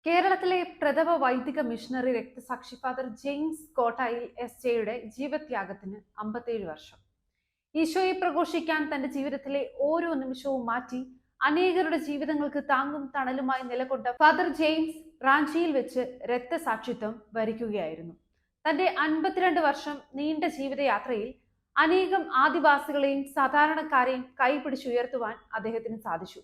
കേരളത്തിലെ പ്രഥമ വൈദിക മിഷണറി രക്തസാക്ഷി ഫാദർ ജെയിംസ് കോട്ടായിൽ എസ്.ജെയുടെ ജീവത്യാഗത്തിന് 57 വർഷം. ഈശോയെ പ്രഘോഷിക്കാൻ തന്റെ ജീവിതത്തിലെ ഓരോ നിമിഷവും മാറ്റി അനേകരുടെ ജീവിതങ്ങൾക്ക് താങ്ങും തണലുമായി നിലകൊണ്ട ഫാദർ ജെയിംസ് റാഞ്ചിയിൽ വെച്ച് രക്തസാക്ഷിത്വം വരിക്കുകയായിരുന്നു. തന്റെ 52 വർഷം നീണ്ട ജീവിതയാത്രയിൽ അനേകം ആദിവാസികളെയും സാധാരണക്കാരെയും കൈപിടിച്ചുയർത്തുവാൻ അദ്ദേഹത്തിന് സാധിച്ചു.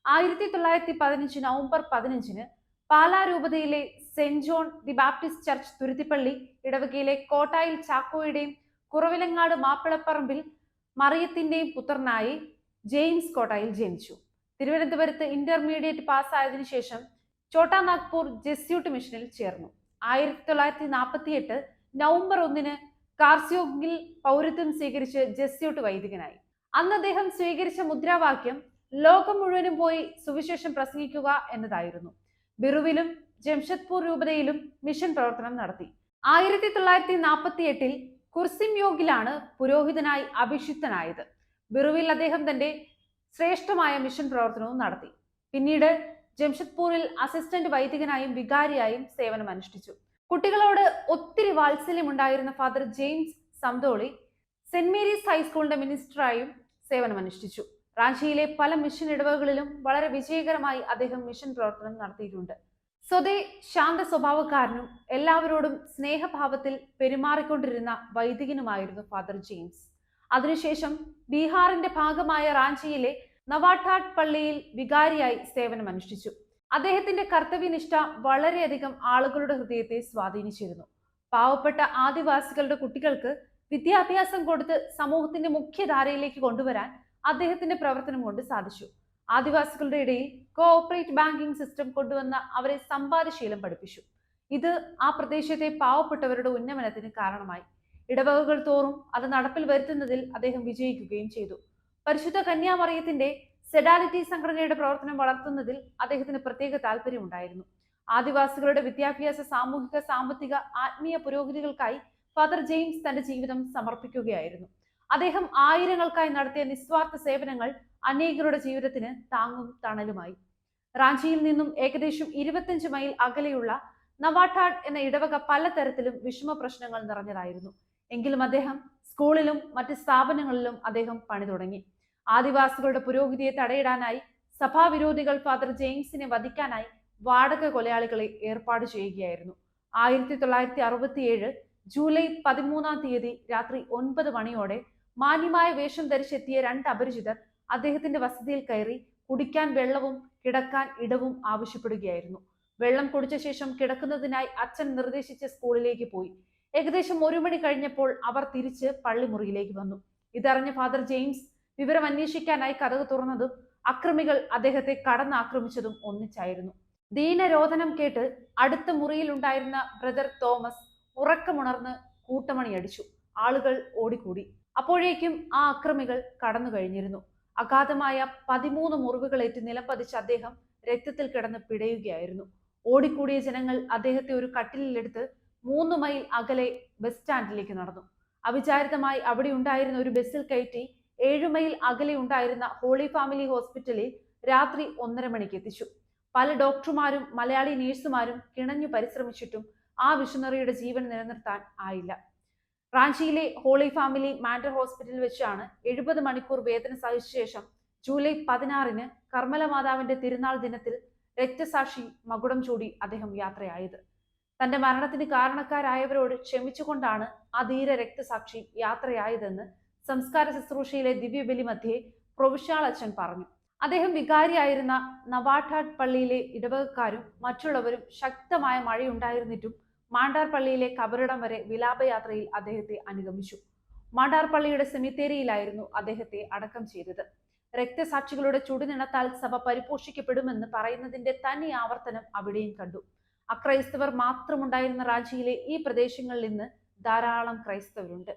1915 നവംബർ 15-ന് പാലാ രൂപതയിലെ saint John the Baptist church Thuruthippally ഇടവകയിലെ കോട്ടായിൽ ചാക്കോയുടെയും കുറവിലങ്ങാട് മാപ്പിളപ്പറമ്പിൽ മറിയത്തിന്റെയും പുത്രനായി ജെയിംസ് കോട്ടായിൽ ജനിച്ചു. തിരുവനന്തപുരത്ത് ഇന്റർമീഡിയറ്റ് പാസ്സായതിനു ശേഷം ചോട്ടാ നാഗ്പൂർ ജെസ്യൂട്ട് മിഷനിൽ ചേർന്നു. 1948 നവംബർ 1-ന് കാർസിയോഗിൽ പൗരത്വം സ്വീകരിച്ച് ജെസ്യൂട്ട് വൈദികനായി. അന്ന് അദ്ദേഹം സ്വീകരിച്ച മുദ്രാവാക്യം ലോകം മുഴുവനും പോയി സുവിശേഷം പ്രസംഗിക്കുക എന്നതായിരുന്നു. ബിറുവിലും ജംഷഡ്പൂർ രൂപതയിലും മിഷൻ പ്രവർത്തനം നടത്തി. 1948 കുർസിംയോഗിലാണ് പുരോഹിതനായി അഭിഷിക്തനായത്. ബിറുവിൽ അദ്ദേഹം തന്റെ ശ്രേഷ്ഠമായ മിഷൻ പ്രവർത്തനവും നടത്തി. പിന്നീട് ജംഷഡ്പൂരിൽ അസിസ്റ്റന്റ് വൈദികനായും വികാരിയായും സേവനമനുഷ്ഠിച്ചു. കുട്ടികളോട് ഒത്തിരി വാത്സല്യമുണ്ടായിരുന്ന ഫാദർ ജെയിംസ് സംതോളി സെന്റ് മേരീസ് ഹൈസ്കൂളിന്റെ മിനിസ്റ്ററായും സേവനമനുഷ്ഠിച്ചു. റാഞ്ചിയിലെ പല മിഷൻ ഇടവകളിലും വളരെ വിജയകരമായി അദ്ദേഹം മിഷൻ പ്രവർത്തനം നടത്തിയിട്ടുണ്ട്. സ്വതേ ശാന്ത സ്വഭാവക്കാരനും എല്ലാവരോടും സ്നേഹഭാവത്തിൽ പെരുമാറിക്കൊണ്ടിരുന്ന വൈദികനുമായിരുന്നു ഫാദർ ജെയിംസ്. അതിനുശേഷം ബീഹാറിന്റെ ഭാഗമായ റാഞ്ചിയിലെ നവാഠാട്ട് പള്ളിയിൽ വികാരിയായി സേവനമനുഷ്ഠിച്ചു. അദ്ദേഹത്തിന്റെ കർത്തവ്യനിഷ്ഠ വളരെയധികം ആളുകളുടെ ഹൃദയത്തെ സ്വാധീനിച്ചിരുന്നു. പാവപ്പെട്ട ആദിവാസികളുടെ കുട്ടികൾക്ക് വിദ്യാഭ്യാസം കൊടുത്ത് സമൂഹത്തിന്റെ മുഖ്യധാരയിലേക്ക് കൊണ്ടുവരാൻ അദ്ദേഹത്തിന്റെ പ്രവർത്തനം കൊണ്ട് സാധിച്ചു. ആദിവാസികളുടെ ഇടയിൽ കോഓപ്പറേറ്റ് ബാങ്കിംഗ് സിസ്റ്റം കൊണ്ടുവന്ന അവരെ സമ്പാദ്യശീലം പഠിപ്പിച്ചു. ഇത് ആ പ്രദേശത്തെ പാവപ്പെട്ടവരുടെ ഉന്നമനത്തിന് കാരണമായി. ഇടവകകൾ തോറും അത് നടപ്പിൽ വരുത്തുന്നതിൽ അദ്ദേഹം വിജയിക്കുകയും ചെയ്തു. പരിശുദ്ധ കന്യാമറിയത്തിന്റെ സെഡാലിറ്റി സംഘടനയുടെ പ്രവർത്തനം വളർത്തുന്നതിൽ അദ്ദേഹത്തിന് പ്രത്യേക താല്പര്യമുണ്ടായിരുന്നു. ആദിവാസികളുടെ വിദ്യാഭ്യാസ, സാമൂഹിക, സാമ്പത്തിക, ആത്മീയ പുരോഗതികൾക്കായി ഫാദർ ജെയിംസ് തന്റെ ജീവിതം സമർപ്പിക്കുകയായിരുന്നു. അദ്ദേഹം ആയിരങ്ങൾക്കായി നടത്തിയ നിസ്വാർത്ഥ സേവനങ്ങൾ അനേകരുടെ ജീവിതത്തിന് താങ്ങും തണലുമായി. റാഞ്ചിയിൽ നിന്നും ഏകദേശം 25 മൈൽ അകലെയുള്ള നവാഠാട്ട് എന്ന ഇടവക പലതരത്തിലും വിഷമ പ്രശ്നങ്ങൾ നിറഞ്ഞതായിരുന്നു. എങ്കിലും അദ്ദേഹം സ്കൂളിലും മറ്റ് സ്ഥാപനങ്ങളിലും അദ്ദേഹം പണി തുടങ്ങി. ആദിവാസികളുടെ പുരോഗതിയെ തടയിടാനായി സഭാവിരോധികൾ ഫാദർ ജെയിംസിനെ വധിക്കാനായി വാടക കൊലയാളികളെ ഏർപ്പാട് ചെയ്യുകയായിരുന്നു. 1967 ജൂലൈ 13 രാത്രി 9 മണിയോടെ മാന്യമായ വേഷം ധരിച്ചെത്തിയ 2 അപരിചിതർ അദ്ദേഹത്തിന്റെ വസതിയിൽ കയറി കുടിക്കാൻ വെള്ളവും കിടക്കാൻ ഇടവും ആവശ്യപ്പെടുകയായിരുന്നു. വെള്ളം കുടിച്ച ശേഷം കിടക്കുന്നതിനായി അച്ഛൻ നിർദ്ദേശിച്ച സ്കൂളിലേക്ക് പോയി. ഏകദേശം 1 മണി കഴിഞ്ഞപ്പോൾ അവർ തിരിച്ച് പള്ളിമുറിയിലേക്ക് വന്നു. ഇതറിഞ്ഞ ഫാദർ ജെയിംസ് വിവരം അന്വേഷിക്കാനായി കതക് തുറന്നതും അക്രമികൾ അദ്ദേഹത്തെ കടന്നാക്രമിച്ചതും ഒന്നിച്ചായിരുന്നു. ദീനരോധനം കേട്ട് അടുത്ത മുറിയിൽ ഉണ്ടായിരുന്ന ബ്രദർ തോമസ് ഉറക്കമുണർന്ന് കൂട്ടമണിയടിച്ചു. ആളുകൾ ഓടിക്കൂടി. അപ്പോഴേക്കും ആ അക്രമികൾ കടന്നു കഴിഞ്ഞിരുന്നു. അഗാധമായ 13 മുറിവുകളേറ്റ് നിലംപതിച്ച അദ്ദേഹം രക്തത്തിൽ കിടന്ന് പിടയുകയായിരുന്നു. ഓടിക്കൂടിയ ജനങ്ങൾ അദ്ദേഹത്തെ ഒരു കട്ടിലിലെടുത്ത് 3 മൈൽ അകലെ ബസ് സ്റ്റാൻഡിലേക്ക് നടന്നു. അവിചാരിതമായി അവിടെ ഉണ്ടായിരുന്ന ഒരു ബസ്സിൽ കയറ്റി 7 മൈൽ അകലെ ഉണ്ടായിരുന്ന ഹോളി ഫാമിലി ഹോസ്പിറ്റലിൽ രാത്രി 1:30 മണിക്ക് എത്തിച്ചു. പല ഡോക്ടർമാരും മലയാളി നേഴ്സുമാരും കിണഞ്ഞു പരിശ്രമിച്ചിട്ടും ആ മിഷണറിയുടെ ജീവൻ നിലനിർത്താൻ ആയില്ല. റാഞ്ചിയിലെ ഹോളി ഫാമിലി മാൻഡർ ഹോസ്പിറ്റലിൽ വെച്ചാണ് 70 മണിക്കൂർ വേദന സഹിച്ച ശേഷം ജൂലൈ 16-ന് കർമ്മല മാതാവിന്റെ തിരുനാൾ ദിനത്തിൽ രക്തസാക്ഷി മകുടം ചൂടി അദ്ദേഹം യാത്രയായത്. തന്റെ മരണത്തിന് കാരണക്കാരായവരോട് ക്ഷമിച്ചുകൊണ്ടാണ് ആ ധീര രക്തസാക്ഷി യാത്രയായതെന്ന് സംസ്കാര ശുശ്രൂഷയിലെ ദിവ്യബലി മധ്യേ പ്രൊവിഷ്യാൾ അച്ഛൻ പറഞ്ഞു. അദ്ദേഹം വികാരിയായിരുന്ന നവാഠാട്ട് പള്ളിയിലെ ഇടവകക്കാരും മറ്റുള്ളവരും ശക്തമായ മഴയുണ്ടായിരുന്നിട്ടും മാണ്ടാർ പള്ളിയിലെ കബറിടം വരെ വിലാപയാത്രയിൽ അദ്ദേഹത്തെ അനുഗമിച്ചു. മാണ്ടാർ പള്ളിയുടെ സെമിത്തേരിയിലായിരുന്നു അദ്ദേഹത്തെ അടക്കം ചെയ്തത്. രക്തസാക്ഷികളുടെ ചുടുനിണത്താൽ സഭ പരിപോഷിക്കപ്പെടുമെന്ന് പറയുന്നതിന്റെ തനി ആവർത്തനം അവിടെയും കണ്ടു. അക്രൈസ്തവർ മാത്രമുണ്ടായിരുന്ന റാഞ്ചിയിലെ ഈ പ്രദേശങ്ങളിൽ ഇന്ന് ധാരാളം ക്രൈസ്തവരുണ്ട്.